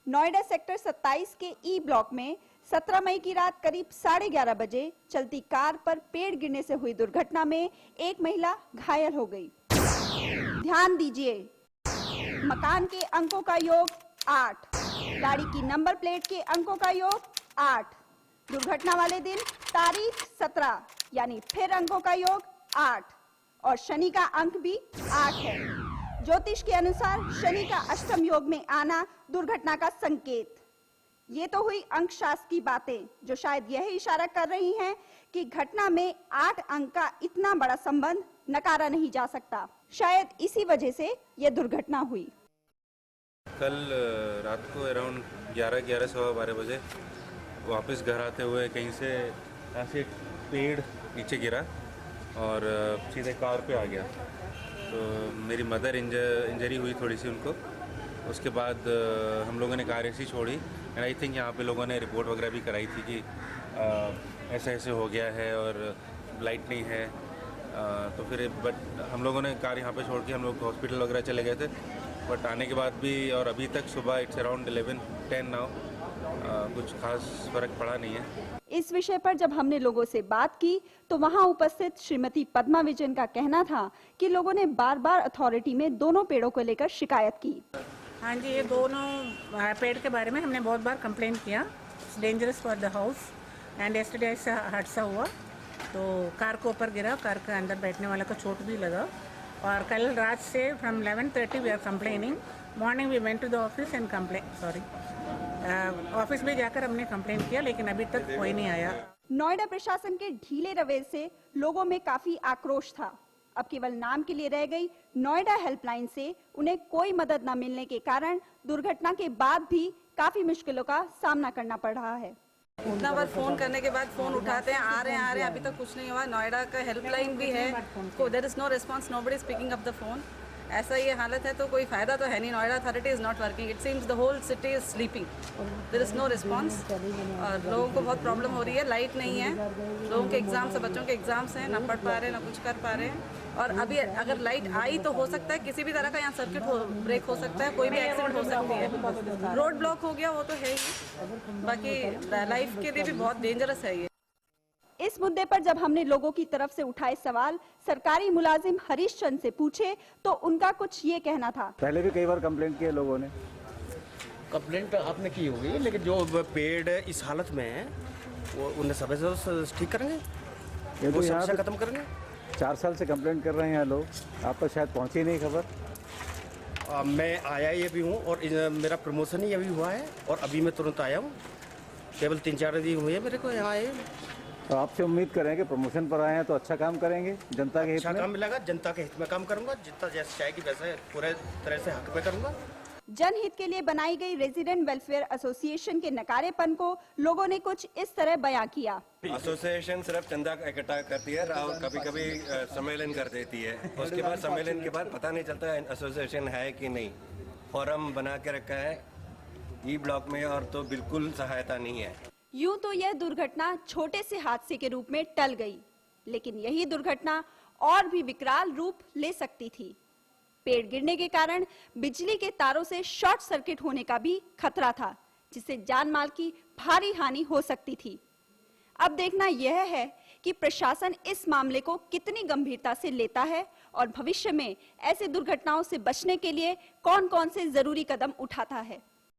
Noida sector 27 के E block में 17 मई की रात करीब 11:30 बजे चलती कार पर पेड़ गिरने से हुई दुर्घटना में एक महिला घायल हो गई। ध्यान दीजिए, मकान के अंकों का योग 8, गाड़ी की नंबर प्लेट के अंकों का योग 8, दुर्घटना वाले दिन तारीख 17 यानी फिर अंकों का योग 8 और शनि का अंक भी 8 है। ज्योतिष के अनुसार शनि का अष्टम योग में आना दुर्घटना का संकेत। ये तो हुई अंक शास्त्र की बातें जो शायद यही इशारा कर रही हैं कि घटना में 8 अंक का इतना बड़ा संबंध नकारा नहीं जा सकता। शायद इसी वजह से यह दुर्घटना हुई। कल रात को अराउंड 11 सवा 12 बजे वापस घर आते हुए कहीं से ऐसे एक पेड़ नीचे गिरा और सीधे कार पे आ गया। तो मेरी मदर इंजरी हुई थोड़ी सी उनको। उसके बाद हम लोगों ने कार ऐसी छोड़ी एंड आई थिंक यहाँ पे लोगों ने रिपोर्ट वगैरह भी कराई थी कि ऐसे ऐसे हो गया है और लाइट नहीं है। तो फिर बट हम लोगों ने कार यहाँ पे छोड़ के हम लोग हॉस्पिटल वगैरह चले गए थे। बट आने के बाद भी और अभी तक सुबह इट्स अराउंड 11:10 नाउ कुछ खास फर्क पड़ा नहीं है। इस विषय पर जब हमने लोगों से बात की तो वहां उपस्थित श्रीमती पद्मा विजयन का कहना था कि लोगों ने बार-बार अथॉरिटी में दोनों पेड़ों को लेकर शिकायत की। हाँ जी, ये दोनों पेड़ के बारे में हमने बहुत बार कंप्लेंट किया। It's dangerous for the house and yesterday ऐसा हादसा हुआ तो कार को ऊपर गिरा, कार के अंदर बैठने वाला को चोट भी लगा। और कल रात से from 11:30 we are complaining. Morning we went to the office and office में जाकर हमने कंप्लेंट किया लेकिन अभी तक कोई नहीं आया। नोएडा प्रशासन के ढीले रवैये से लोगों में काफी आक्रोश था। अब केवल नाम के लिए रह गई नोएडा हेल्पलाइन से उन्हें कोई मदद न मिलने के कारण दुर्घटना के बाद भी काफी मुश्किलों का सामना करना पड़ रहा है। इतना बार फोन करने के बाद फोन उठाते हैं, आ रहे हैं, अभी तक कुछ नहीं हुआ। नोएडा का हेल्पलाइन भी है, there is no response, nobody is picking up the phone. ऐसा ये हालत है तो कोई फायदा तो है नहीं। Noida authority is not working, it seems the whole city is sleeping, there is no response. और लोगों को बहुत प्रॉब्लम हो रही है, लाइट नहीं है, लोगों के एग्जाम्स है, बच्चों के एग्जाम्स हैं, ना पढ़ पा रहे हैं ना कुछ कर पा रहे हैं। और अभी अगर लाइट आई तो हो सकता है किसी भी तरह का यहाँ सर्किट ब्रेक हो सकता है, कोई भी एक्सीडेंट हो सकती है। रोड ब्लॉक हो गया वो तो है ही, बाकी लाइफ के लिए भी बहुत डेंजरस है ये। इस मुद्दे पर जब हमने लोगों की तरफ से उठाए सवाल सरकारी मुलाजिम हरीश चंद से पूछे तो उनका कुछ ये कहना था। पहले भी कई बार कंप्लेंट किए लोगों ने। कंप्लेंट आपने की होगी लेकिन जो पेड़ इस हालत में है वो उन्हें समय से ठीक करेंगे, वो समस्या खत्म करेंगे। 4 साल से कंप्लेंट कर रहे हैं लोग, आप तो शायद पहुंची नहीं खबर। मैं आया ही अभी हूँ और मेरा प्रमोशन ही अभी हुआ है और अभी मैं तुरंत आया हूँ। केवल 3-4 दिन हुए मेरे को यहाँ आए। तो आपसे उम्मीद करें कि प्रमोशन पर आए हैं तो अच्छा काम करेंगे, जनता के हित में। अच्छा काम मिलेगा, जनता के हित में काम करूंगा, जितना जैसे चाहेगी वैसे पूरे तरह से हक पे करूंगा। जनहित के लिए बनाई गई रेजिडेंट वेलफेयर एसोसिएशन के नकारेपन को लोगों ने कुछ इस तरह बयां किया। एसोसिएशन सिर्फ चंदा इकट्ठा करती है और कभी-कभी सम्मेलन कर देती है, उसके बाद सम्मेलन के बाद पता नहीं चलता है एसोसिएशन है कि नहीं। फोरम बना के रखा है ई ब्लॉक में और तो बिल्कुल सहायता नहीं है। यूं तो यह दुर्घटना छोटे से हादसे के रूप में टल गई, लेकिन यही दुर्घटना और भी विकराल रूप ले सकती थी। पेड़ गिरने के कारण बिजली के तारों से शॉर्ट सर्किट होने का भी खतरा था, जिससे जान माल की भारी हानि हो सकती थी। अब देखना यह है कि प्रशासन इस मामले को कितनी गंभीरता से लेता है और भविष्य में ऐसे दुर्घटनाओं से बचने के लिए कौन-कौन से जरूरी कदम उठाता है।